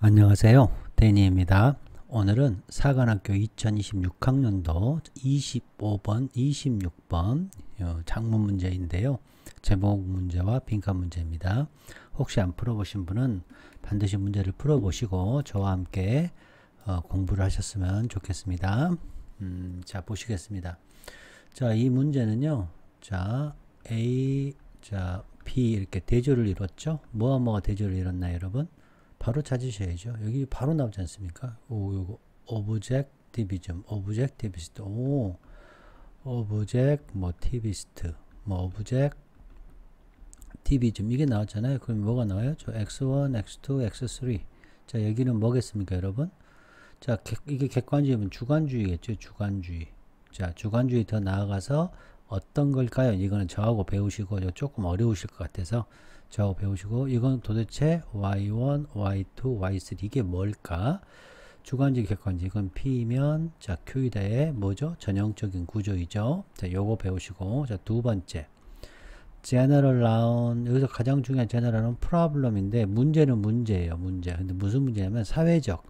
안녕하세요. 데니입니다. 오늘은 사관학교 2026학년도 25번, 26번 작문 문제인데요. 제목 문제와 빈칸 문제입니다. 혹시 안 풀어보신 분은 반드시 문제를 풀어보시고 저와 함께 공부를 하셨으면 좋겠습니다. 자, 보시겠습니다. 자, 이 문제는요. 자, A, 자, B 이렇게 대조를 이뤘죠? 뭐가 대조를 이뤘나요, 여러분? 바로 찾으셔야죠. 여기 바로 나오지 않습니까? 요거 오브젝티비즘, 오브젝티비스트, 오브젝티비스트, 오브젝티비즘 이게 나왔잖아요. 그럼 뭐가 나와요? 저 x1, x2, x3. 자, 여기는 뭐겠습니까, 여러분? 자, 이게 객관주의면 주관주의겠죠, 주관주의. 자, 주관주의 더 나아가서 어떤 걸까요? 이거는 저하고 배우시고 조금 어려우실 것 같아서 저하고 배우시고 이건 도대체 y1, y2, y3 이게 뭘까? 주관주의, 객관주의 이건 P면 자 Q이다의 뭐죠? 전형적인 구조이죠. 자, 요거 배우시고 자, 두 번째 general noun 여기서 가장 중요한 general은 problem인데 문제는 문제예요. 문제. 근데 무슨 문제냐면 사회적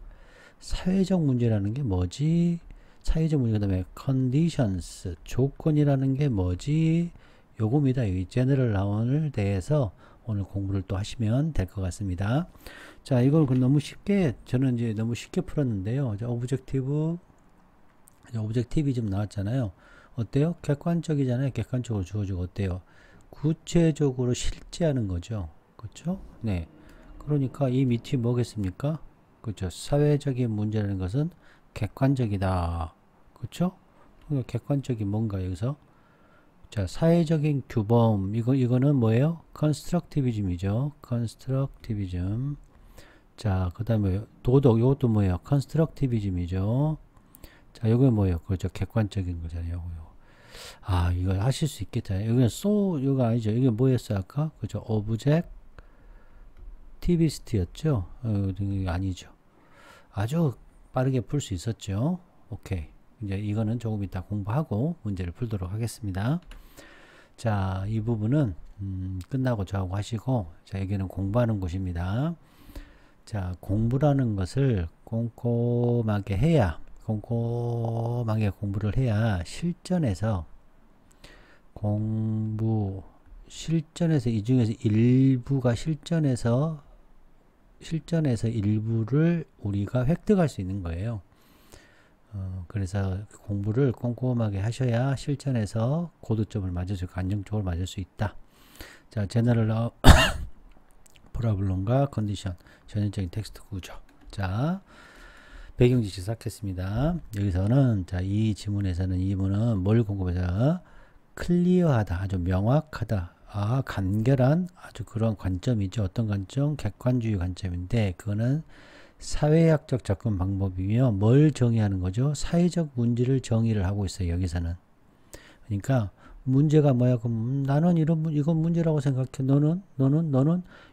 문제라는 게 뭐지? 사회적 문제, 그 다음에 conditions, 조건이라는 게 뭐지? 요겁니다. 이 general noun을 대해서 오늘 공부를 또 하시면 될 것 같습니다. 자, 이걸 너무 쉽게, 저는 이제 너무 쉽게 풀었는데요. 자, 오브젝티비즘 나왔잖아요. 어때요? 객관적이잖아요. 객관적으로 주어지고 어때요? 구체적으로 실제하는 거죠. 그렇죠? 네. 그러니까 이 밑이 뭐겠습니까? 그렇죠. 사회적인 문제라는 것은 객관적이다. 그렇죠? 그러니까 객관적인 뭔가 여기서 자, 사회적인 규범 이거는 뭐예요? 컨스트럭티비즘이죠. 컨스트럭티비즘. 자, 그다음에 도덕 이것도 뭐예요? 컨스트럭티비즘이죠. 자, 이거 뭐예요? 그렇죠. 객관적인 거잖아요. 아, 이거 하실 수 있겠다. 여기는 이거 아니죠. 이게 뭐였어요? 아까? 그죠? 오브젝티비스트였죠. 이거 아니죠. 아주 빠르게 풀 수 있었죠. 오케이. 이제 이거는 조금 이따 공부하고 문제를 풀도록 하겠습니다. 자, 이 부분은 끝나고 저하고 하시고 자, 여기는 공부하는 곳입니다. 자, 공부라는 것을 꼼꼼하게 공부를 해야 실전에서 이 중에서 일부가 실전에서 일부를 우리가 획득할 수 있는 거예요. 그래서 공부를 꼼꼼하게 하셔야 실전에서 고득점을 맞을 수 있고 안정적으로 맞을 수 있다. 자, 제너럴 프로블럼과 컨디션, 전형적인 텍스트 구조. 자, 배경 지식 시작했습니다. 여기서는 자, 이 지문에서는 이분은 뭘 궁금해서 클리어하다, 아주 명확하다, 간결한 아주 그런 관점이죠. 어떤 관점? 객관주의 관점인데 그거는 사회학적 접근 방법이며 뭘 정의하는 거죠? 사회적 문제를 정의를 하고 있어요. 여기서는. 그러니까 문제가 뭐야? 그럼 나는 이건 문제라고 생각해. 너는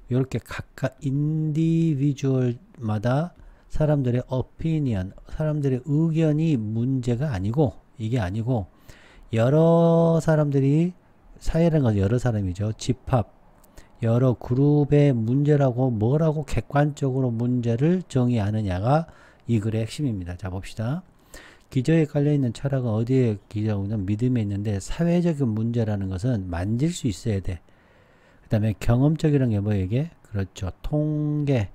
이렇게 각각 인디비주얼마다 사람들의 opinion, 사람들의 의견이 문제가 아니고 이게 아니고 여러 사람들이 사회라는 건 여러 사람이죠. 집합 여러 그룹의 문제라고 뭐라고 객관적으로 문제를 정의하느냐가 이 글의 핵심입니다. 자, 봅시다. 기저에 깔려있는 철학은 어디에 기저하고 있는 믿음에 있는데 사회적인 문제라는 것은 만질 수 있어야 돼. 그 다음에 경험적이라는 게 뭐예요? 이게? 그렇죠. 통계,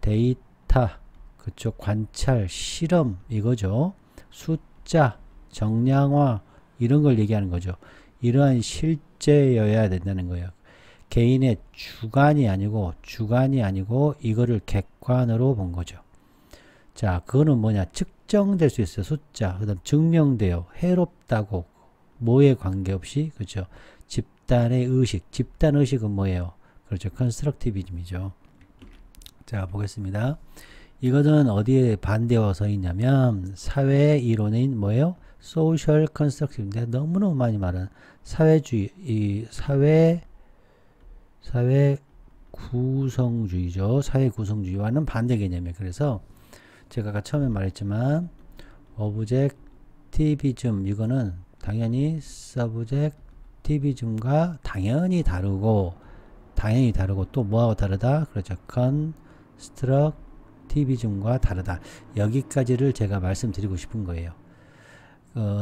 데이터, 그렇죠. 관찰, 실험 이거죠. 숫자, 정량화 이런 걸 얘기하는 거죠. 이러한 실제여야 된다는 거예요. 개인의 주관이 아니고 이거를 객관으로 본 거죠. 자, 그거는 뭐냐? 측정될 수 있어요. 숫자. 그 다음 증명돼요. 해롭다고 뭐에 관계없이 그렇죠. 집단의 의식. 집단 의식은 뭐예요? 그렇죠. 컨스트럭티비즘이죠. 자, 보겠습니다. 이것은 어디에 반대와 서 있냐면 사회 이론인 뭐예요? 소셜 컨스트럭티브인데 너무너무 많이 말하는 사회주의, 이 사회 구성주의죠. 사회 구성주의와는 반대 개념이에요. 그래서 제가 아까 처음에 말했지만 오브젝티비즘 이거는 당연히 서브젝티비즘과 당연히 다르고 또 뭐하고 다르다? 그렇죠. 컨스트럭티비즘 서브젝티비즘과 다르다. 여기까지를 제가 말씀드리고 싶은 거예요.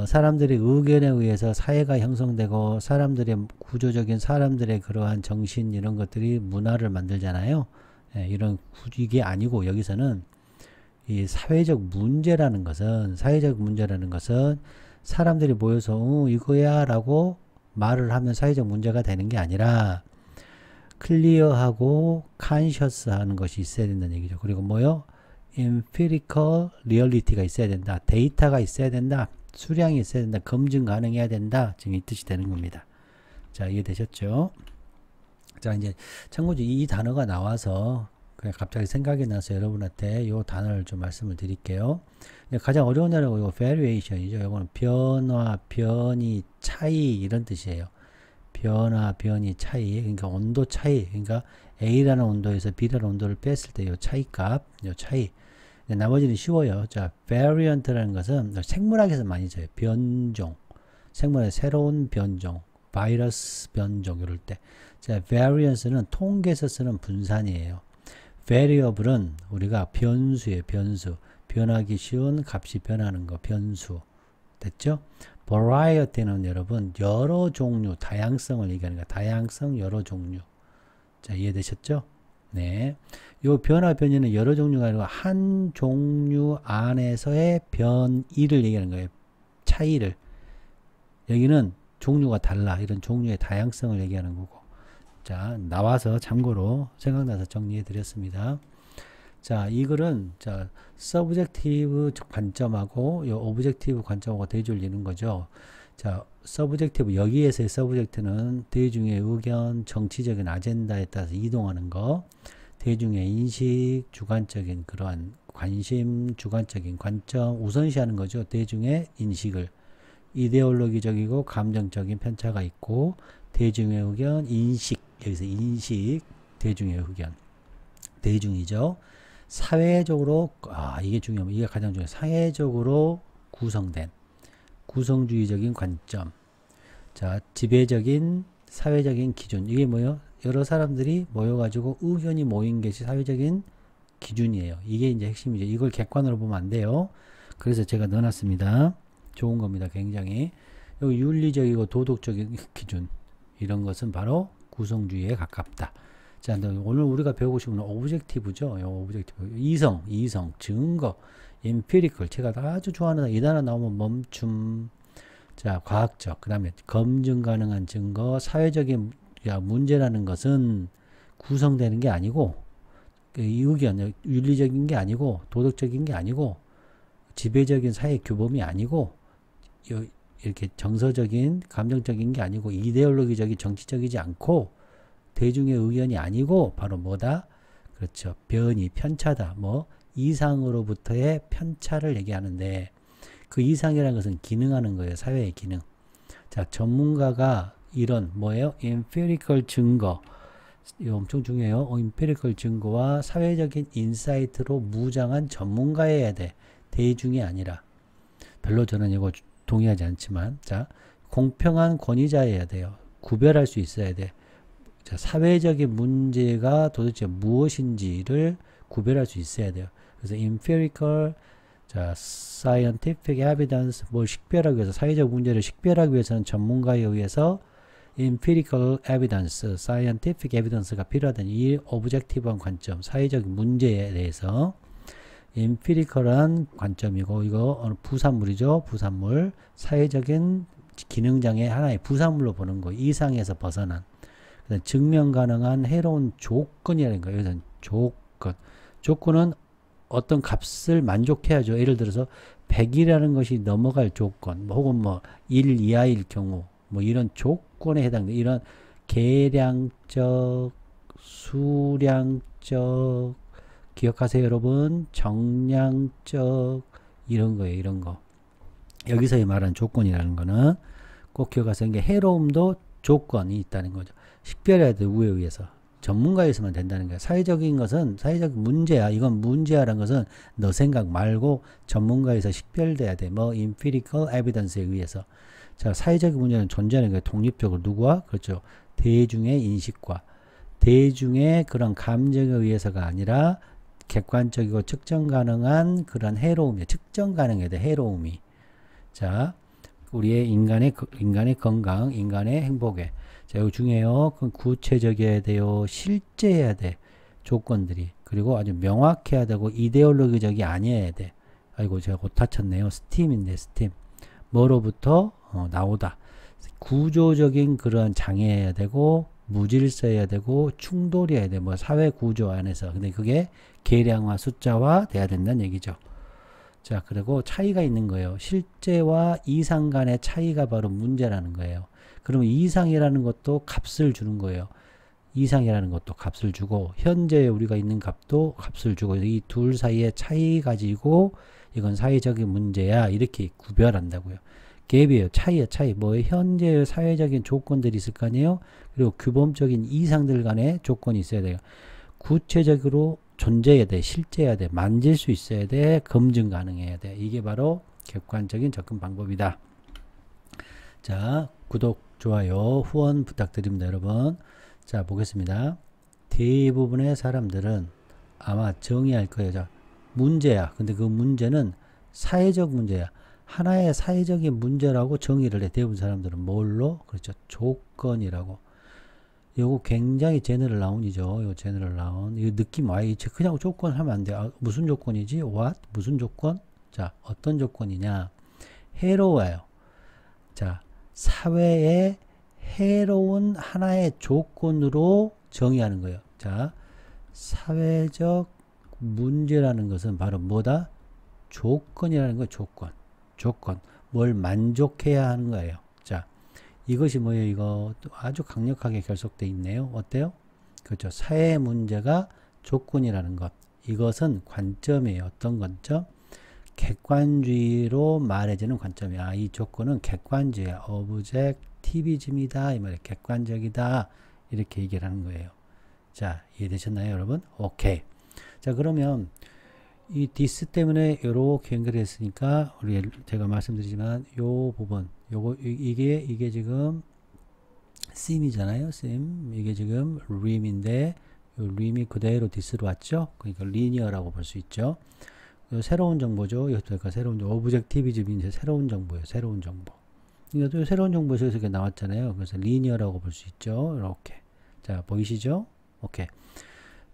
사람들의 의견에 의해서 사회가 형성되고 사람들의 구조적인 사람들의 그러한 정신 이런 것들이 문화를 만들잖아요. 예, 이게 아니고 여기서는 이 사회적 문제라는 것은 사람들이 모여서 이거야 라고 말을 하면 사회적 문제가 되는 게 아니라 클리어하고 컨셔스 하는 것이 있어야 된다는 얘기죠. 그리고 뭐요? empirical reality가 있어야 된다. 데이터가 있어야 된다. 수량이 있어야 된다. 검증 가능해야 된다. 지금 이 뜻이 되는 겁니다. 자, 이해되셨죠? 자, 이제 참고로 이 단어가 나와서 그냥 갑자기 생각이 나서 여러분한테 이 단어를 좀 말씀을 드릴게요. 가장 어려운 단어가 이거 variation이죠. 이거는 변화, 변이, 차이 이런 뜻이에요. 변화, 변이, 차이. 그러니까 온도 차이. 그러니까 A라는 온도에서 B라는 온도를 뺐을 때 이 차이값, 이 차이. 나머지는 쉬워요. 자, variant라는 것은 생물학에서 많이 써요. 변종. 생물의 새로운 변종. 바이러스 변종 이럴 때. 자, variance는 통계에서 쓰는 분산이에요. variable은 우리가 변수예요. 변수. 변하기 쉬운 값이 변하는 거. 변수. 됐죠? variety는 여러분 여러 종류, 다양성을 얘기하는 거야. 다양성, 여러 종류. 자, 이해되셨죠? 네. 요 변화, 변이는 여러 종류가 아니고 한 종류 안에서의 변이를 얘기하는 거예요. 차이를. 여기는 종류가 달라. 이런 종류의 다양성을 얘기하는 거고. 자, 나와서 참고로 생각나서 정리해 드렸습니다. 자, 이 글은 자, 서브젝티브 관점하고 요 오브젝티브 관점하고 대조를 이루는 거죠. 자, 서브젝티브 여기에서의 서브젝트는 대중의 의견, 정치적인 아젠다에 따라서 이동하는 거, 대중의 인식, 주관적인 그러한 관심, 주관적인 관점 우선시하는 거죠. 대중의 인식을. 이데올로기적이고 감정적인 편차가 있고 대중의 의견, 인식, 여기서 인식, 대중의 의견. 대중이죠. 사회적으로, 이게 중요합니다. 이게 가장 중요해요. 사회적으로 구성된 구성주의적인 관점. 자, 지배적인 사회적인 기준. 이게 뭐예요? 여러 사람들이 모여가지고 의견이 모인 것이 사회적인 기준이에요. 이게 이제 핵심이죠. 이걸 객관으로 보면 안 돼요. 그래서 제가 넣어놨습니다. 좋은 겁니다. 굉장히. 여기 윤리적이고 도덕적인 기준. 이런 것은 바로 구성주의에 가깝다. 자, 오늘 우리가 배우고 싶은 오브젝티브죠. 오브젝티브. 이성, 증거, empirical. 제가 아주 좋아하는 이 단어 나오면 멈춤. 자, 과학적. 그 다음에 검증 가능한 증거. 사회적인 문제라는 것은 구성되는 게 아니고, 이 의견, 윤리적인 게 아니고, 도덕적인 게 아니고, 지배적인 사회 규범이 아니고, 이렇게 정서적인, 감정적인 게 아니고, 이데올로기적인, 정치적이지 않고, 대중의 의견이 아니고 바로 뭐다? 그렇죠. 변이, 편차다. 뭐 이상으로부터의 편차를 얘기하는데 그 이상이라는 것은 기능하는 거예요. 사회의 기능. 자, 전문가가 이런 뭐예요? empirical 증거. 이거 엄청 중요해요. empirical 증거와 사회적인 인사이트로 무장한 전문가여야 돼. 대중이 아니라. 별로 저는 이거 동의하지 않지만 자, 공평한 권위자여야 돼요. 구별할 수 있어야 돼. 자, 사회적인 문제가 도대체 무엇인지를 구별할 수 있어야 돼요. 그래서 empirical, 자, scientific evidence, 뭘 식별하기 위해서, 사회적 문제를 식별하기 위해서는 전문가에 의해서 empirical evidence, scientific evidence가 필요하다는 이 오브젝티브한 관점, 사회적 문제에 대해서 empirical한 관점이고, 이거 부산물이죠. 부산물. 사회적인 기능장애 하나의 부산물로 보는 거. 이상에서 벗어난. 증명 가능한 해로운 조건이라는 거예요. 여기서는 조건. 조건은 어떤 값을 만족해야죠. 예를 들어서 100이라는 것이 넘어갈 조건, 혹은 1 이하일 경우, 이런 조건에 해당돼. 이런 계량적, 수량적, 기억하세요, 여러분? 정량적, 이런 거예요, 이런 거. 여기서의 말하는 조건이라는 거는 꼭 기억하세요. 이게 해로움도 조건이 있다는 거죠. 식별해야 돼, 우에 의해서. 전문가에서만 된다는 거야. 사회적인 것은 사회적 문제야. 이건 문제야라는 것은 너 생각 말고 전문가에서 식별돼야 돼. empirical evidence에 의해서. 자, 사회적인 문제는 존재하는 거예요. 독립적으로. 누구와? 그렇죠. 대중의 인식과 대중의 그런 감정에 의해서가 아니라 객관적이고 측정 가능한 그런 해로움이 측정 가능해야 돼. 해로움이. 자, 우리의 인간의 건강, 인간의 행복에. 자, 이거 중요해요. 그건 구체적이어야 돼요. 실제해야 돼. 조건들이. 그리고 아주 명확해야 되고 이데올로기적이 아니어야 돼. 아이고 제가 곧 다쳤네요. 스팀인데 스팀. 뭐로부터 나오다. 구조적인 그런 장애여야 되고 무질서여야 되고 충돌이어야 돼. 뭐 사회 구조 안에서. 근데 그게 계량화 숫자화 돼야 된다는 얘기죠. 자, 그리고 차이가 있는 거예요. 실제와 이상 간의 차이가 바로 문제라는 거예요. 그러면 이상이라는 것도 값을 주는 거예요. 이상이라는 것도 값을 주고 현재 우리가 있는 값도 값을 주고 이 둘 사이의 차이 가지고 이건 사회적인 문제야 이렇게 구별한다고요. 갭이에요. 차이야 차이. 뭐 현재의 사회적인 조건들이 있을 거 아니에요. 그리고 규범적인 이상들 간의 조건이 있어야 돼요. 구체적으로 존재해야 돼. 실제해야 돼. 만질 수 있어야 돼. 검증 가능해야 돼. 이게 바로 객관적인 접근 방법이다. 자, 구독, 좋아요, 후원 부탁드립니다, 여러분. 자, 보겠습니다. 대부분의 사람들은 아마 정의할 거예요. 자, 문제야. 근데 그 문제는 사회적 문제야. 하나의 사회적인 문제라고 정의를 해. 대부분 사람들은 뭘로? 그렇죠. 조건이라고. 요거 굉장히 제너럴 라운이죠. 요 제너럴 라운. 이 느낌 와요. 그냥 조건 하면 안 돼. 아, 무슨 조건이지? what? 무슨 조건? 자, 어떤 조건이냐? 해로워요. 자, 사회에 해로운 하나의 조건으로 정의하는 거예요. 자, 사회적 문제라는 것은 바로 뭐다? 조건이라는 거예요. 조건. 조건. 뭘 만족해야 하는 거예요. 자, 이것이 뭐예요? 이거 아주 강력하게 결속되어 있네요. 어때요? 그렇죠. 사회 문제가 조건이라는 것. 이것은 관점이에요. 어떤 관점? 객관주의로 말해지는 관점이야. 이 조건은 객관주의야. 오브젝티비즘이다. 이 말이에요. 객관적이다. 이렇게 얘기를 하는 거예요. 자, 이해되셨나요, 여러분? 오케이. 자, 그러면 이 디스 때문에 이렇게 연결했으니까 우리 제가 말씀드리지만 요 부분 요거 이게 지금 sim이잖아요. sim. 이게 지금 rim인데 요 rim이 그대로 디스로 왔죠. 그러니까 리니어라고 볼 수 있죠. 요 새로운 정보죠. 이것도 새로운 정보. 오브젝티비즘이 이제 새로운 정보예요. 새로운 정보. 이것도 새로운 정보에서 이렇게 나왔잖아요. 그래서 리니어라고 볼 수 있죠. 이렇게. 자, 보이시죠? 오케이.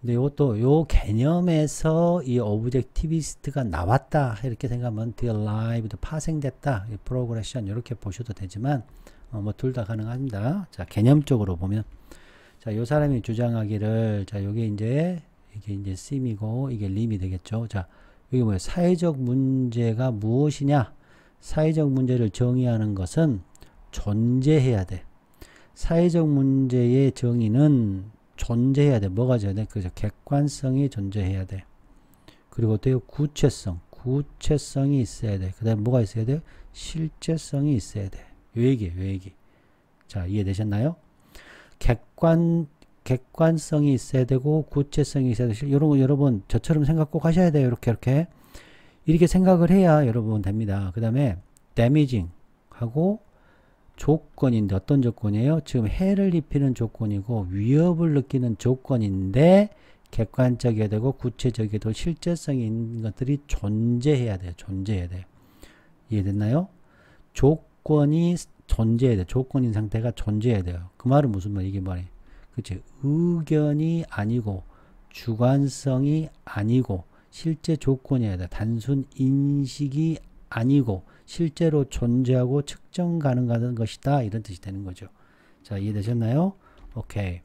근데 이것도 요 개념에서 이 오브젝티비스트가 나왔다 이렇게 생각하면 derived 파생됐다 프로그레션 이렇게 보셔도 되지만 뭐 둘 다 가능합니다. 자, 개념적으로 보면 자, 요 사람이 주장하기를 자, 요게 이게 이제 sim이고 이게 림이 되겠죠. 자, 여기 뭐예요? 사회적 문제가 무엇이냐? 사회적 문제를 정의하는 것은 존재해야 돼. 사회적 문제의 정의는 존재해야 돼. 뭐가 줘야 돼? 그죠? 객관성이 존재해야 돼. 그리고 또 구체성. 구체성이 있어야 돼. 그 다음에 뭐가 있어야 돼? 실제성이 있어야 돼. 요 얘기예요. 요 얘기. 자, 이해되셨나요? 객관성이 있어야 되고 구체성이 있어야 되고 이런 거 여러분 저처럼 생각 꼭 하셔야 돼요. 이렇게 생각을 해야 여러분 됩니다. 그 다음에 damaging 하고 조건인데 어떤 조건이에요? 지금 해를 입히는 조건이고 위협을 느끼는 조건인데 객관적이어야 되고 구체적이어야 되고 실제성이 있는 것들이 존재해야 돼요. 존재해야 돼요. 이해됐나요? 조건이 존재해야 돼요. 조건인 상태가 존재해야 돼요. 그 말은 무슨 말? 이게 뭐예요? 그치? 의견이 아니고 주관성이 아니고 실제 조건이어야 돼. 단순 인식이 아니고 실제로 존재하고 측정 가능한 것이다. 이런 뜻이 되는 거죠. 자, 이해되셨나요? 오케이.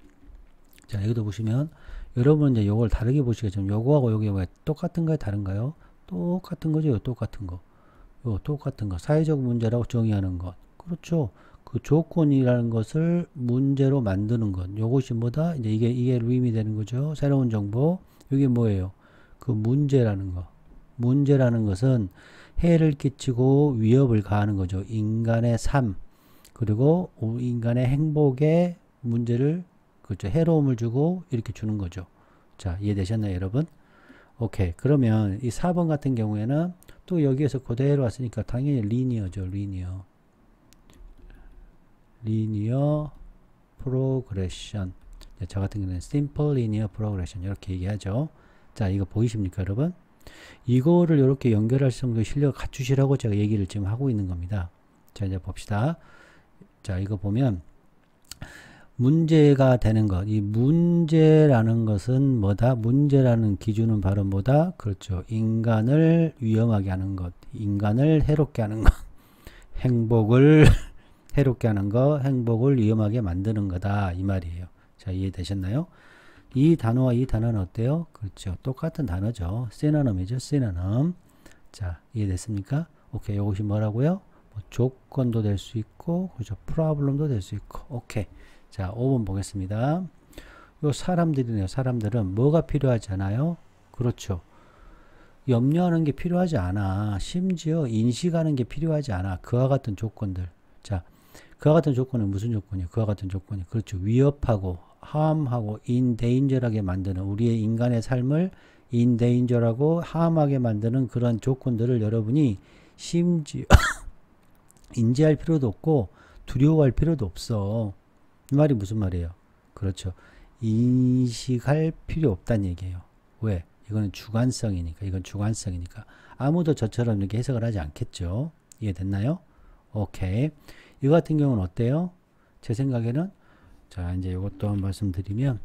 자, 여기도 보시면 여러분은 이제 요걸 다르게 보시겠지만 요거하고 요게 왜 똑같은가요? 다른가요? 똑같은 거죠. 똑같은 거. 요 똑같은 거. 사회적 문제라고 정의하는 것. 그렇죠. 그 조건이라는 것을 문제로 만드는 것. 요것이 뭐다? 이제 이게 림이 되는 거죠. 새로운 정보. 이게 뭐예요? 그 문제라는 거. 문제라는 것은 해를 끼치고 위협을 가하는 거죠. 인간의 삶 그리고 인간의 행복에 문제를 그렇죠. 해로움을 주고 이렇게 주는 거죠. 자, 이해되셨나요, 여러분? 오케이. 그러면 이 4번 같은 경우에는 또 여기에서 그대로 왔으니까 당연히 리니어죠. 리니어 프로그레션. 저 같은 경우는 simple linear progression 이렇게 얘기하죠. 자, 이거 보이십니까, 여러분? 이거를 이렇게 연결할 정도의 실력을 갖추시라고 제가 얘기를 지금 하고 있는 겁니다. 자, 이제 봅시다. 자, 이거 보면 문제가 되는 것. 이 문제라는 것은 뭐다? 문제라는 기준은 바로 뭐다? 그렇죠. 인간을 위험하게 하는 것. 인간을 해롭게 하는 것. 행복을 해롭게 하는 것. 행복을 위험하게 만드는 거다. 이 말이에요. 자, 이해되셨나요? 이 단어와 이 단어는 어때요? 그렇죠. 똑같은 단어죠. 시노님이죠. 시노님. 자, 이해됐습니까? 오케이. 이것이 뭐라고요? 뭐 조건도 될 수 있고, 그렇죠. 프로블럼도 될 수 있고. 오케이. 자, 5번 보겠습니다. 요 사람들이네요. 사람들은 뭐가 필요하지 않아요? 그렇죠. 염려하는 게 필요하지 않아. 심지어 인식하는 게 필요하지 않아. 그와 같은 조건들. 자, 그와 같은 조건은 무슨 조건이에요? 그와 같은 조건이. 그렇죠. 위협하고, harm하고, 인데인저하게 만드는 우리의 인간의 삶을 인데인저하고 harm하게 만드는 그런 조건들을 여러분이 심지어 인지할 필요도 없고 두려워할 필요도 없어. 이 말이 무슨 말이에요? 그렇죠. 인식할 필요 없다는 얘기예요. 왜? 이거는 주관성이니까. 이건 주관성이니까. 아무도 저처럼 이렇게 해석을 하지 않겠죠. 이해됐나요? 오케이. 이거 같은 경우는 어때요? 제 생각에는 자, 이제 이것도 한 말씀드리면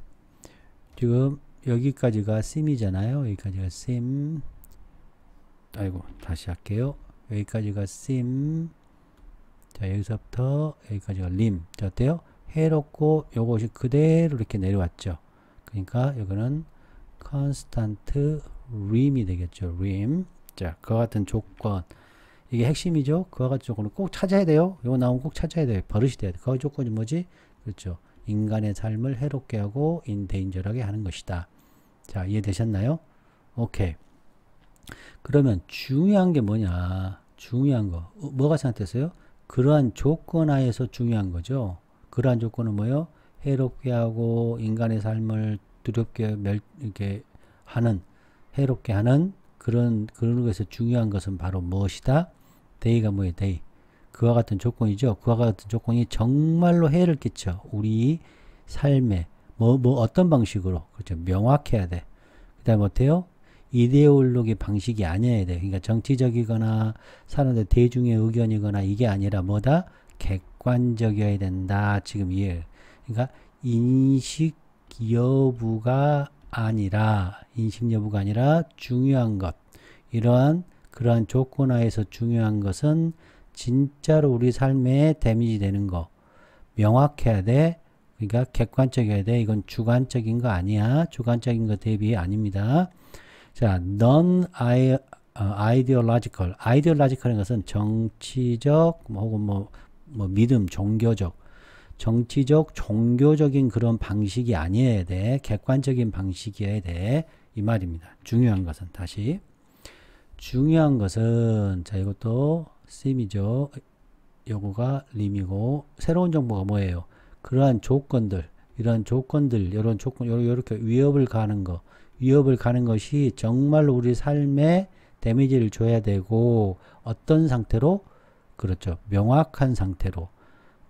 지금 여기까지가 sim이잖아요. 여기까지가 sim. 아이고, 다시 할게요. 여기까지가 sim. 자, 여기서부터 여기까지가 lim. 자, 어때요? 해롭고 요것이 그대로 이렇게 내려왔죠. 그러니까 이거는 constant rim이 되겠죠. rim. 자, 그와 같은 조건. 이게 핵심이죠. 그와 같은 조건을 꼭 찾아야 돼요. 이거 나오면 꼭 찾아야 돼요. 버릇이 돼야 돼. 그 조건이 뭐지? 그렇죠. 인간의 삶을 해롭게 하고 인데인저하게 하는 것이다. 자, 이해되셨나요? 오케이. 그러면 중요한 게 뭐냐? 중요한 거. 뭐가 생각됐어요? 그러한 조건 하에서 중요한 거죠. 그러한 조건은 뭐예요? 해롭게 하고 인간의 삶을 두렵게 이렇게 하는, 해롭게 하는 그런 것에서 중요한 것은 바로 무엇이다? 데이가 뭐예요? 데이. 그와 같은 조건이죠. 그와 같은 조건이 정말로 해를 끼쳐. 우리 삶에 어떤 방식으로. 그렇죠. 명확해야 돼. 그 다음에 어때요? 이데올로기 방식이 아니어야 돼. 그러니까 정치적이거나 사람들 대중의 의견이거나 이게 아니라 뭐다? 객관적이어야 된다. 지금 이해. 그러니까 인식 여부가 아니라 중요한 것. 그러한 조건 하에서 중요한 것은 진짜로 우리 삶에 데미지 되는 거. 명확해야 돼. 그러니까 객관적이어야 돼. 이건 주관적인 거 아니야. 주관적인 거 대비 아닙니다. 자, non-ideological. ideological인 것은 정치적, 혹은 믿음, 정치적, 종교적인 그런 방식이 아니어야 돼. 객관적인 방식이어야 돼. 이 말입니다. 중요한 것은, 다시. 중요한 것은, 자, 이것도 sim이죠. 요거가 림이고, 새로운 정보가 뭐예요? 그러한 조건들, 이런 조건, 요렇게 위협을 가는 것이 정말로 우리 삶에 데미지를 줘야 되고, 어떤 상태로? 그렇죠. 명확한 상태로.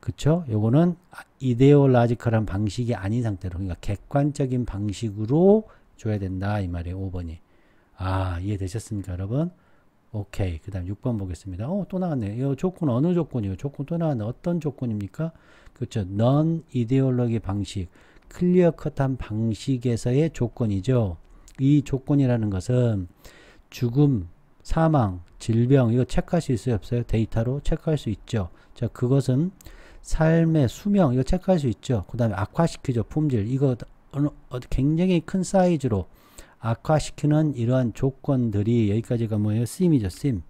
그쵸? 요거는 이데올로지컬한 방식이 아닌 상태로, 그러니까 객관적인 방식으로 줘야 된다. 이 말이에요. 5번이. 아, 이해되셨습니까, 여러분? 오케이. 그 다음 6번 보겠습니다. 또 나왔네요. 이 조건 어느 조건이에요? 조건 또 나왔네. 어떤 조건입니까? 그렇죠. non-ideology 방식. 클리어 컷한 방식에서의 조건이죠. 이 조건이라는 것은 죽음, 사망, 질병, 이거 체크할 수 있어요? 없어요? 데이터로 체크할 수 있죠. 자, 그것은 삶의 수명, 이거 체크할 수 있죠. 그 다음에 악화시키죠. 품질. 이거 굉장히 큰 사이즈로 악화시키는 이러한 조건들이, 여기까지가 뭐예요? sim이죠. sim.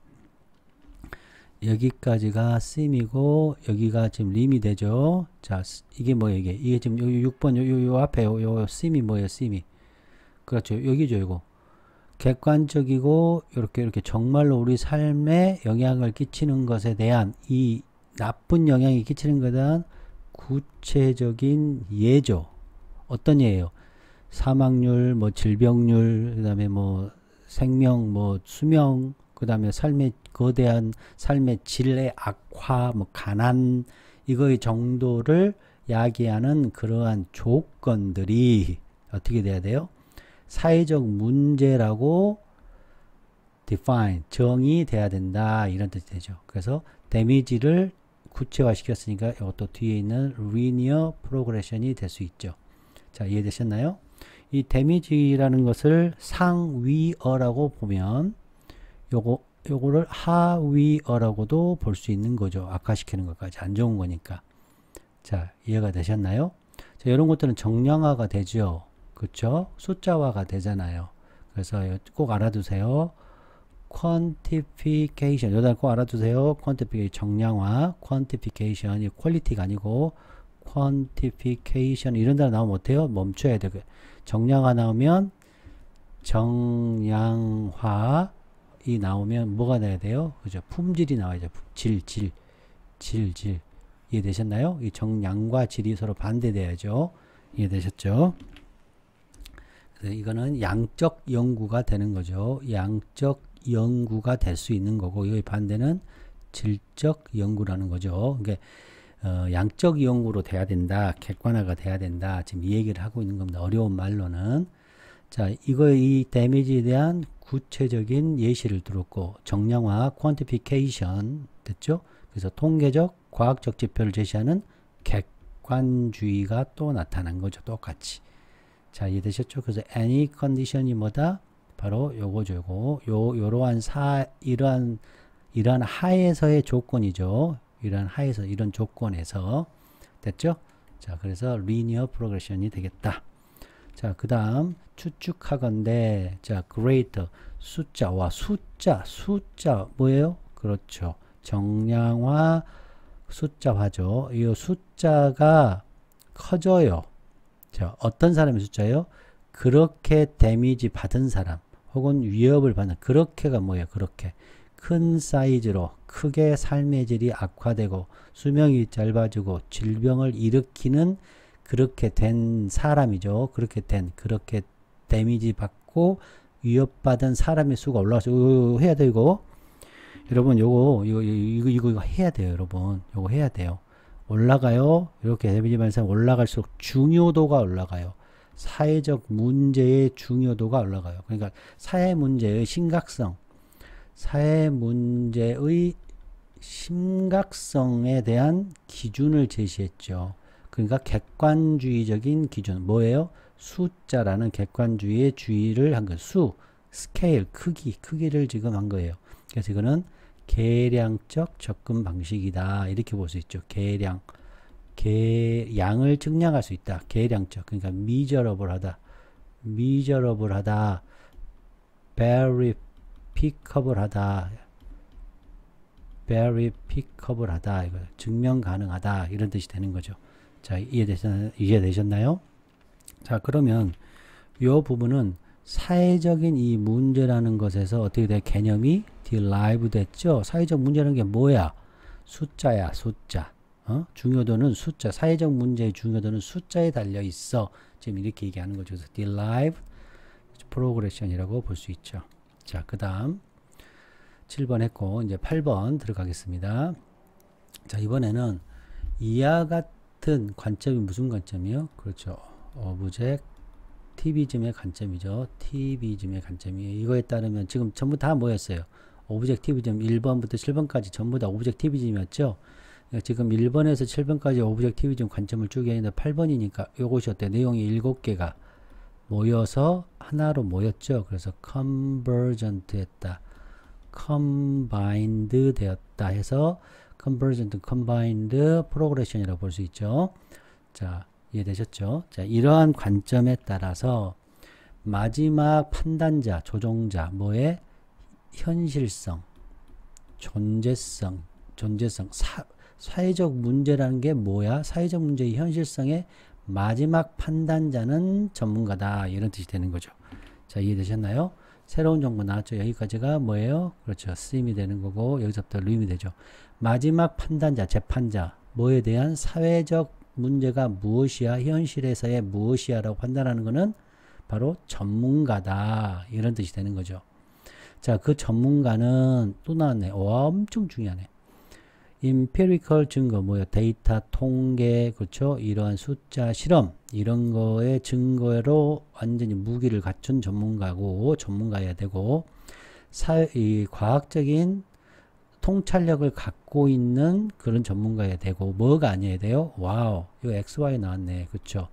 여기까지가 sim이고, 여기가 지금 림이 되죠. 자, 이게 뭐예요? 이게 지금 6번, 요 앞에 요 sim이 뭐예요? sim이. 그렇죠. 여기죠, 이거. 객관적이고, 이렇게 정말로 우리 삶에 영향을 끼치는 것에 대한, 이 나쁜 영향이 끼치는 것에 대한 구체적인 예죠. 어떤 예예요? 사망률, 질병률, 그 다음에 생명, 수명, 그 다음에 거대한 삶의 질의 악화, 가난, 이거의 정도를 야기하는 그러한 조건들이 어떻게 돼야 돼요? 사회적 문제라고 define, 정의돼야 된다. 이런 뜻이 되죠. 그래서 데미지를 구체화 시켰으니까 이것도 뒤에 있는 linear progression이 될 수 있죠. 자, 이해되셨나요? 이 데미지라는 것을 상위어라고 보면 요거를 하위어라고도 볼 수 있는 거죠. 악화시키는 것까지 안 좋은 거니까. 자, 이해가 되셨나요? 자, 이런 것들은 정량화가 되죠. 그렇죠? 숫자화가 되잖아요. 그래서 꼭 알아두세요. quantification, 여기다 꼭 알아두세요. quantification, 정량화, quantification, 이 퀄리티가 아니고 quantification 이런 단어 나오면 어때요? 멈춰야 돼요. 정량화 나오면 정량화 이 나오면 뭐가 나야 돼요? 그죠? 품질이 나와야죠. 질. 이해되셨나요? 이 정량과 질이 서로 반대돼야죠. 이해되셨죠? 그래서 이거는 양적 연구가 되는 거죠. 양적 연구가 될 수 있는 거고, 이 반대는 질적 연구라는 거죠. 그러니까 양적 연구로 돼야 된다, 객관화가 돼야 된다. 지금 이 얘기를 하고 있는 겁니다. 어려운 말로는. 자, 이 데미지에 대한 구체적인 예시를 들었고, 정량화, quantification 됐죠? 그래서 통계적, 과학적 지표를 제시하는 객관주의가 또 나타난 거죠. 똑같이. 자, 이해되셨죠? 그래서 any condition이 뭐다? 바로 요거죠. 이러한 하에서의 조건이죠. 이런 조건에서 됐죠? 자, 그래서 linear progression이 되겠다. 자, 그 다음 추측하건대, 자, greater 숫자 뭐예요? 그렇죠. 정량화 숫자화죠. 이 숫자가 커져요. 자, 어떤 사람의 숫자예요? 그렇게 데미지 받은 사람 혹은 위협을 받는, 그렇게가 뭐예요? 그렇게 큰 사이즈로 크게 삶의 질이 악화되고 수명이 짧아지고 질병을 일으키는 그렇게 된 사람이죠. 그렇게 데미지 받고 위협받은 사람의 수가 올라가서 해야 돼요. 이거 여러분 이거 해야 돼요. 여러분 이거 해야 돼요. 올라가요. 이렇게 데미지 받는 사람 올라갈수록 중요도가 올라가요. 사회적 문제의 중요도가 올라가요. 그러니까 사회 문제의 심각성, 사회 문제의 심각성에 대한 기준을 제시했죠. 그러니까 객관주의적인 기준, 뭐예요? 숫자라는 객관주의의 주의를 한 거예요. 스케일, 크기를 지금 한 거예요. 그래서 이거는 계량적 접근 방식이다. 이렇게 볼 수 있죠. 양을 측량할 수 있다. 계량적. 그러니까 measurable 하다. verifiable 하다. 이거 증명 가능하다. 이런 뜻이 되는 거죠. 자, 이해되셨나요? 자, 그러면 이 부분은 사회적인 이 문제라는 것에서 어떻게 돼? 개념이 derive 됐죠? 사회적 문제라는 게 뭐야? 숫자야, 숫자. 중요도는 숫자. 사회적 문제의 중요도는 숫자에 달려 있어. 지금 이렇게 얘기하는 거죠. 그래서 derive progression이라고 볼 수 있죠. 자, 그 다음 7번 했고 이제 8번 들어가겠습니다. 자, 이번에는 이와 같은 관점이 무슨 관점이요? 그렇죠. 오브젝티비즘의 관점이죠. 티비즘의 관점이에요. 이거에 따르면 지금 전부 다 뭐였어요? 오브젝티비즘 1번부터 7번까지 전부 다 오브젝티비즘이었죠. 지금 1번에서 7번까지 오브젝티비즘 관점을 쭉 했는데 8번이니까 요것이 어때? 내용이 7개가 모여서 하나로 모였죠. 그래서 convergent 했다. combined 되었다 해서 convergent, combined progression이라고 볼 수 있죠. 자, 이해되셨죠? 자, 이러한 관점에 따라서 마지막 판단자, 조종자, 뭐의 현실성, 존재성, 사회적 문제라는 게 뭐야? 사회적 문제의 현실성의 마지막 판단자는 전문가다. 이런 뜻이 되는 거죠. 자, 이해되셨나요? 새로운 정보 나왔죠. 여기까지가 뭐예요? 그렇죠. 쓰임이 되는 거고 여기서부터 루임이 되죠. 마지막 판단자, 재판자, 뭐에 대한 사회적 문제가 무엇이야? 현실에서의 무엇이야? 라고 판단하는 것은 바로 전문가다. 이런 뜻이 되는 거죠. 자, 그 전문가는 또 나왔네. 와, 엄청 중요하네. empirical 증거, 뭐야, 데이터, 통계, 그렇죠? 이러한 숫자, 실험, 이런 거에 증거로 완전히 무기를 갖춘 전문가여야 되고, 이 과학적인 통찰력을 갖고 있는 그런 전문가여야 되고, 뭐가 아니어야 돼요? 와우, 이거 XY 나왔네. 그쵸?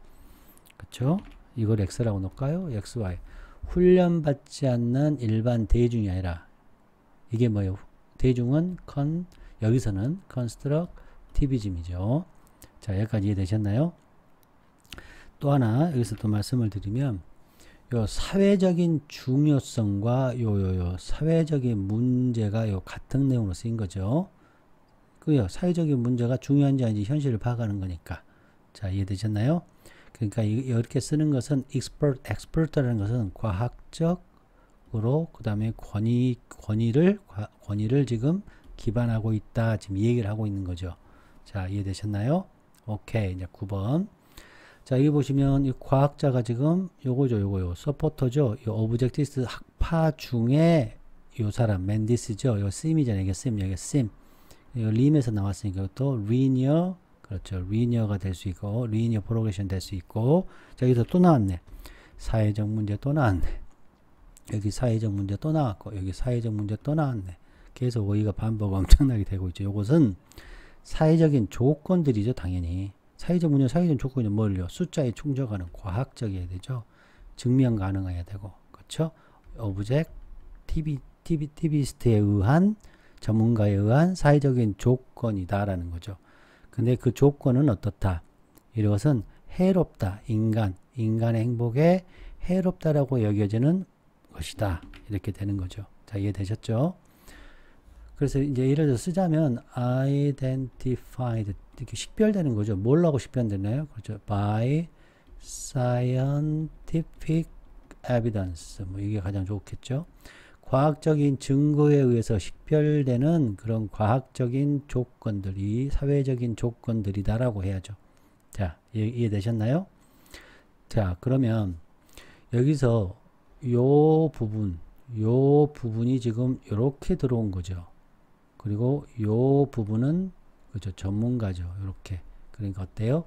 그쵸? 이걸 X라고 놓을까요? XY. 훈련받지 않는 일반 대중이 아니라, 이게 뭐예요? 대중은 여기서는 constructivism이죠. 자, 여기까지 이해되셨나요? 또 하나, 여기서 또 말씀을 드리면, 요 사회적인 중요성과 요 사회적인 문제가 요 같은 내용으로 쓰인 거죠. 그요 사회적인 문제가 중요한지 아닌지 현실을 파악하는 거니까. 자, 이해되셨나요? 그러니까 이렇게 쓰는 것은 expert라는 것은 과학적으로 그 다음에 권위를 지금 기반하고 있다. 지금 이 얘기를 하고 있는 거죠. 자, 이해되셨나요? 오케이. 이제 9번. 자, 여기 보시면 이 과학자가 지금 요거 서포터죠. 요 오브젝티스 학파 중에 요 사람 맨디스죠. 요 sim이잖아요. 이게 sim, 여기 sim. 요 림에서 나왔으니까 또 linear, 그렇죠. linear가 될 수 있고 linear progression 될 수 있고. 자, 여기서 또 나왔네. 사회적 문제 또 나왔네. 여기 사회적 문제 또 나왔고 여기 사회적 문제 또 나왔네. 계속 어휘가 반복 엄청나게 되고 있죠. 요것은 사회적인 조건들이죠. 당연히. 사회적 문제, 사회적 조건이 뭘요? 숫자에 충족하는 과학적이어야 되죠. 증명 가능해야 되고, 그렇죠? 오브젝티비스트에 의한 전문가에 의한 사회적인 조건이다라는 거죠. 근데 그 조건은 어떻다? 이것은 해롭다. 인간의 행복에 해롭다라고 여겨지는 것이다. 이렇게 되는 거죠. 자, 이해되셨죠? 그래서 이제 예를 들어 쓰자면 identified 이렇게 식별되는 거죠. 뭘로 식별되나요? 그렇죠. by scientific evidence. 뭐 이게 가장 좋겠죠. 과학적인 증거에 의해서 식별되는 그런 과학적인 조건들이 사회적인 조건들이다라고 해야죠. 자, 이해되셨나요? 자, 그러면 여기서 요 부분이 지금 이렇게 들어온 거죠. 그리고 요 부분은 그죠, 전문가죠. 이렇게. 그러니까 어때요?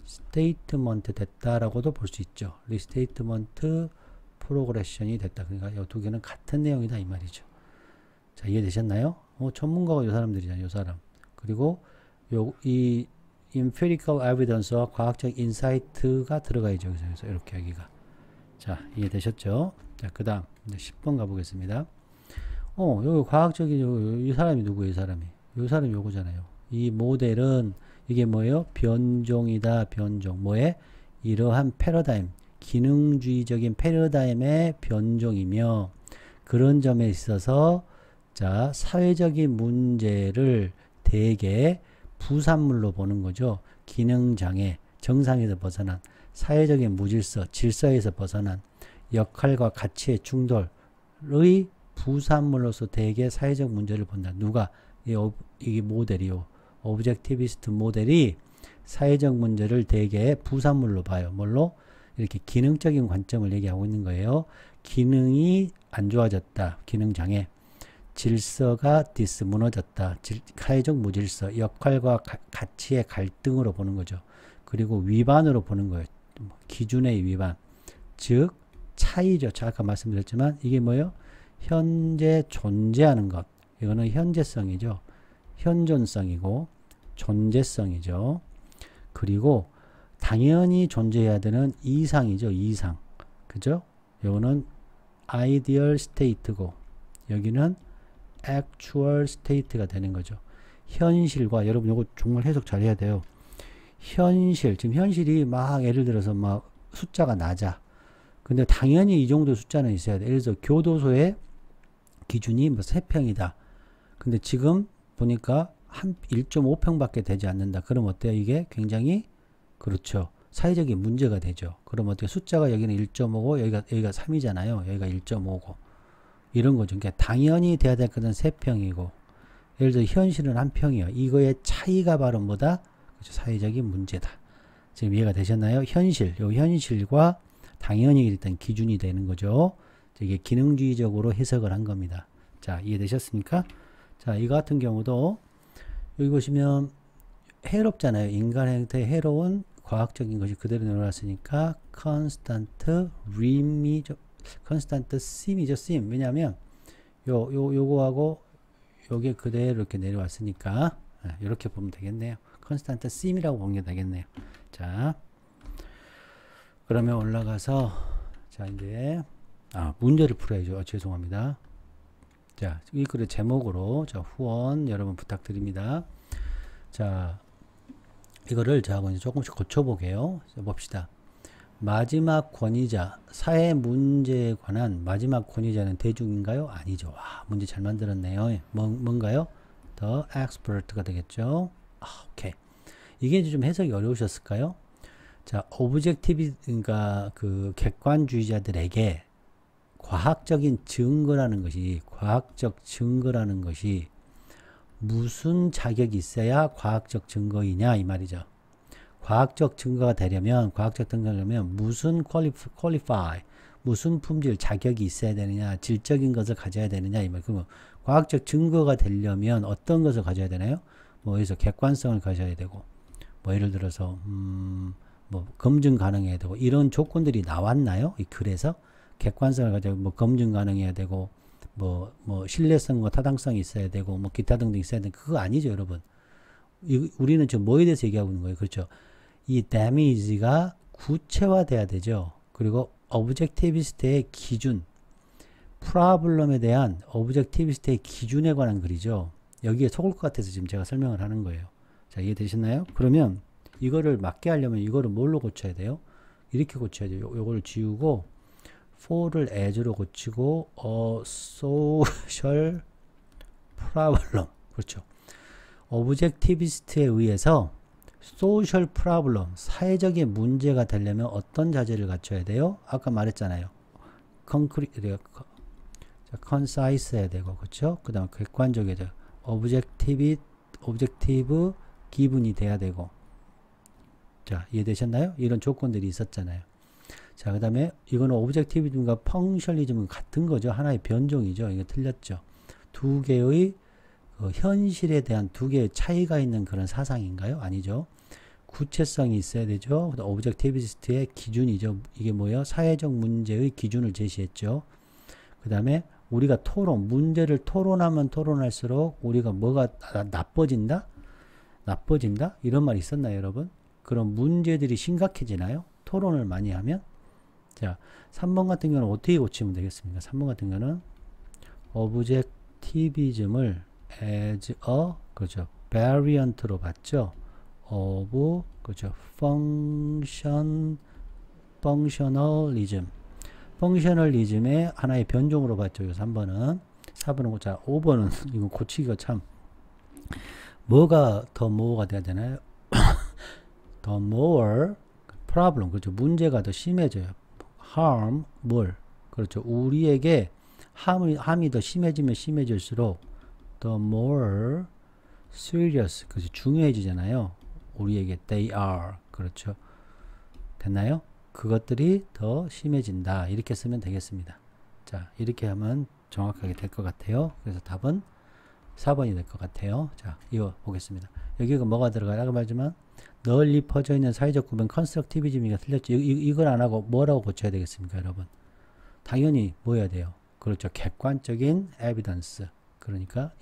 리스테이트먼트 됐다라고도 볼 수 있죠. 리스테이트먼트 프로그레션이 됐다. 그러니까 이 두 개는 같은 내용이다 이 말이죠. 자, 이해되셨나요? 전문가가 이 사람들이잖아요. 이 사람. 그리고 이 empirical evidence와 과학적 인사이트가 들어가야죠. 그래서 이렇게 여기가. 자, 이해되셨죠? 자, 그 다음 10번 가보겠습니다. 여기 과학적인 이 사람이 누구예요? 이 사람이 요거잖아요. 이 모델은 이게 뭐예요? 변종이다. 변종. 뭐에? 이러한 패러다임, 기능주의적인 패러다임의 변종이며 그런 점에 있어서 자, 사회적인 문제를 대개 부산물로 보는 거죠. 기능장애, 정상에서 벗어난 사회적인 무질서, 질서에서 벗어난 역할과 가치의 충돌의 부산물로서 대개 사회적 문제를 본다. 누가? 이게 모델이요. 오브젝티비스트 모델이 사회적 문제를 대개 부산물로 봐요. 뭘로? 이렇게 기능적인 관점을 얘기하고 있는 거예요. 기능이 안 좋아졌다. 기능장애. 질서가 무너졌다. 사회적 무질서, 역할과 가치의 갈등으로 보는 거죠. 그리고 위반으로 보는 거예요. 기준의 위반. 즉 차이죠. 아까 말씀드렸지만 이게 뭐예요? 현재 존재하는 것. 이거는 현재성이죠. 현존성이고 존재성이죠. 그리고 당연히 존재해야 되는 이상이죠. 이상. 그죠? 이거는 ideal state고 여기는 actual state가 되는 거죠. 현실과 여러분 이거 정말 해석 잘 해야 돼요. 지금 현실이 막 예를 들어서 막 숫자가 낮아. 근데 당연히 이 정도 숫자는 있어야 돼. 예를 들어서 교도소의 기준이 뭐 3평이다. 근데 지금 보니까 한 1.5평밖에 되지 않는다. 그럼 어때요? 이게 굉장히 그렇죠. 사회적인 문제가 되죠. 그럼 어떻게 숫자가 여기는 1.5고 여기가 3이잖아요. 여기가 1.5고 이런 거죠. 그러니까 당연히 돼야 될 것은 3평이고 예를 들어 현실은 1평이에요. 이거의 차이가 바로 뭐다? 그렇죠. 사회적인 문제다. 지금 이해가 되셨나요? 현실과 당연히 일단 기준이 되는 거죠. 이게 기능주의적으로 해석을 한 겁니다. 자, 이해되셨습니까? 자, 이거 같은 경우도 여기 보시면 해롭잖아요. 인간 행태에 해로운 과학적인 것이 그대로 내려놨으니까 constant rim이죠. constant sim이죠. sim. 왜냐하면 요거하고 요게 그대로 이렇게 내려왔으니까 이렇게 보면 되겠네요. constant sim이라고 보면 되겠네요. 자, 그러면 올라가서 자 이제 문제를 풀어야죠. 죄송합니다. 자, 이 글의 제목으로 자 후원 여러분 부탁드립니다. 자, 이거를 제가 이제 조금씩 고쳐보게요. 봅시다. 마지막 권위자, 사회 문제에 관한 마지막 권위자는 대중인가요? 아니죠. 문제 잘 만들었네요. 뭔가요? The expert가 되겠죠. 오케이. 이게 좀 해석이 어려우셨을까요? 자, 오브젝티브, 그러니까 그 객관주의자들에게 과학적 증거라는 것이 무슨 자격이 있어야 과학적 증거이냐 이 말이죠. 과학적 증거가 되려면 무슨 qualify, 무슨 품질, 자격이 있어야 되느냐, 질적인 것을 가져야 되느냐 이 말. 그러면 과학적 증거가 되려면 어떤 것을 가져야 되나요? 뭐 여기서 객관성을 가져야 되고, 뭐 예를 들어서 뭐 검증 가능해야 되고 이런 조건들이 나왔나요? 이 글에서 객관성을 가지고 뭐 검증 가능해야 되고 뭐 신뢰성과 타당성이 있어야 되고 뭐 기타 등등 있어야 되는 그거 아니죠, 여러분. 우리는 지금 뭐에 대해서 얘기하고 있는 거예요? 그렇죠. 이 damage가 구체화돼야 되죠. 그리고 오브젝티비스트의 기준, 프로블럼에 대한 오브젝티비스트의 기준에 관한 글이죠. 여기에 속을 것 같아서 지금 제가 설명을 하는 거예요. 자, 이해되셨나요? 그러면 이거를 맞게 하려면 이거를 뭘로 고쳐야 돼요? 이렇게 고쳐야 돼요. 요거를 지우고 for를 as로 고치고 social problem. 그렇죠. 오브젝티비스트에 의해서 social problem, 사회적인 문제가 되려면 어떤 자질을 갖춰야 돼요? 아까 말했잖아요. concise 해야 되고, 그렇죠? 그 다음 객관적이어야 되고, objective 기분이 돼야 되고. 자, 이해되셨나요? 이런 조건들이 있었잖아요. 자, 그 다음에 이거는 오브젝티비즘과 펑셔널리즘은 같은 거죠. 하나의 변종이죠. 이거 틀렸죠. 두 개의 현실에 대한 두 개의 차이가 있는 그런 사상인가요? 아니죠. 구체성이 있어야 되죠. 오브젝티비스트의 기준이죠. 이게 뭐예요? 사회적 문제의 기준을 제시했죠. 그 다음에 우리가 문제를 토론하면 토론할수록 우리가 뭐가 나빠진다? 이런 말 있었나요, 여러분? 그런 문제들이 심각해지나요? 토론을 많이 하면? 자, 3번 같은 경우는 어떻게 고치면 되겠습니까? 3번 같은 경우는 오브젝티비즘을 as a, 그렇죠, variant로 봤죠. of, 그렇죠, functionalism의 하나의 변종으로 봤죠. 3번은. 4번은, 자, 5번은, 이거 고치기가 참, 뭐가 돼야 되나요? the more problem, 그렇죠. 문제가 더 심해져요. harm, 그렇죠. 우리에게 함이 더 심해지면 심해질수록 the more serious, 그렇죠. 중요해지잖아요. 우리에게 they are, 그렇죠. 됐나요? 그것들이 더 심해진다. 이렇게 쓰면 되겠습니다. 자, 이렇게 하면 정확하게 될 것 같아요. 그래서 답은 4번이 될 것 같아요. 자, 이거 보겠습니다. 여기가 뭐가 들어가요? 아까 말했지만 널리 퍼져 있는 사회적 구분 컨스트럭티비즘이가 틀렸죠. 이걸 안 하고 뭐라고 고쳐야 되겠습니까, 여러분? 당연히 뭐 해야 돼요? 그렇죠. 객관적인 evidence. 그러니까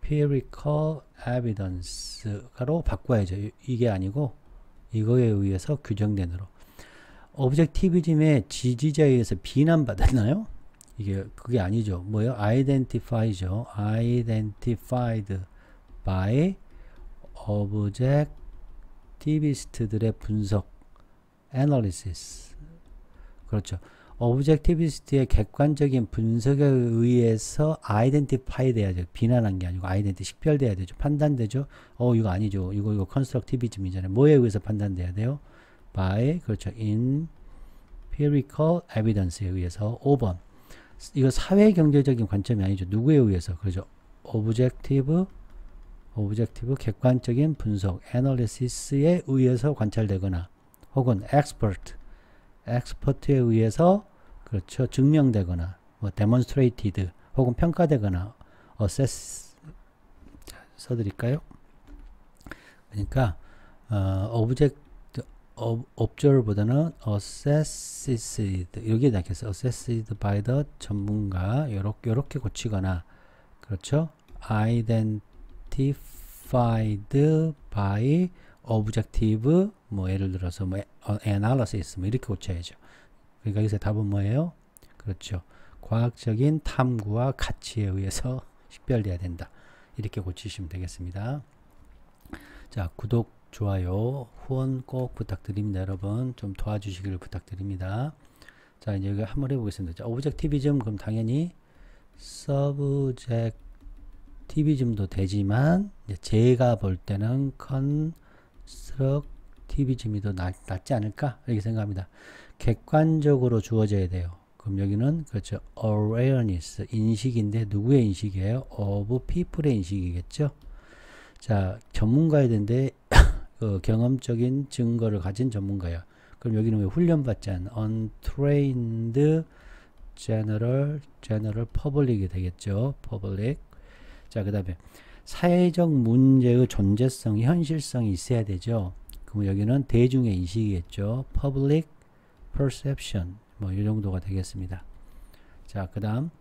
empirical evidence로 바꿔야죠. 이게 아니고 이거에 의해서 규정된으로. 오브젝티비즘의 지지자에 의해서 비난받았나요? 그게 아니죠. 뭐예요? identify죠. identified by 오브젝티비스트들의 분석, analysis. 그렇죠. 오브젝티비스트의 객관적인 분석에 의해서 identify 돼야죠. 비난한 게 아니고 identity, 식별돼야 되죠. 판단되죠. 이거 아니죠. 이거 컨스트럭티비즘이잖아요. 뭐에 의해서 판단돼야 돼요? by, 그렇죠, empirical evidence에 의해서. 5번. 이거 사회 경제적인 관점이 아니죠. 누구에 의해서? 그렇죠. 오브젝티브 객관적인 분석, analysis에 의해서 관찰되거나, 혹은 expert에 의해서, 그렇죠, 증명되거나, 뭐 demonstrated, 혹은 평가되거나, assess 써드릴까요? 그러니까 observe보다는 assessed 여기에 낚여서 assessed by the 전문가 요렇게 고치거나 그렇죠? identified by objective 뭐 예를 들어서 뭐 analysis 뭐 이렇게 고쳐야죠. 그러니까 여기서 답은 뭐예요? 그렇죠. 과학적인 탐구와 가치에 의해서 식별돼야 된다. 이렇게 고치시면 되겠습니다. 자, 구독, 좋아요, 후원 꼭 부탁드립니다. 여러분 좀 도와주시기를 부탁드립니다. 자, 이제 여기 한번 해보겠습니다. 자, 오브젝티비즘 그럼 당연히 서브젝티비즘도 되지만 제가 볼 때는 컨스트럭티비즘이 더 낫지 않을까 이렇게 생각합니다. 객관적으로 주어져야 돼요. 그럼 여기는 그렇죠. awareness 인식인데 누구의 인식이에요? of people의 인식이겠죠. 자, 전문가야 되는데 그 경험적인 증거를 가진 전문가야. 그럼 여기는 왜 훈련받지 않은 untrained general public이 되겠죠. public. 자, 그 다음에 사회적 문제의 존재성, 현실성이 있어야 되죠. 그럼 여기는 대중의 인식이겠죠. public perception. 뭐 이 정도가 되겠습니다. 자, 그 다음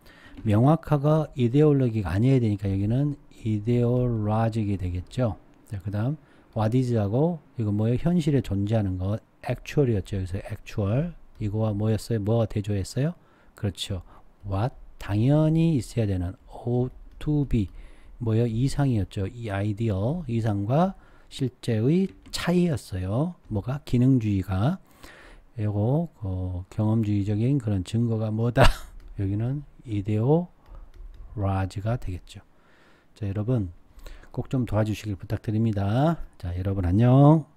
명확하고 이데올로기가 아니어야 되니까 여기는 이데올로직이 되겠죠. 자, 그 다음 what is하고 이거 뭐예요? 현실에 존재하는 거 actual이었죠. 여기서 actual 이거와 뭐였어요? 뭐가 대조했어요? 그렇죠. what 당연히 있어야 되는 ought to be 뭐예요? 이상이었죠. 이 ideal 이상과 실제의 차이였어요. 뭐가? 기능주의가 요거 경험주의적인 그런 증거가 뭐다? 여기는 이데올로지가 되겠죠. 자, 여러분 꼭 좀 도와주시길 부탁드립니다. 자, 여러분 안녕.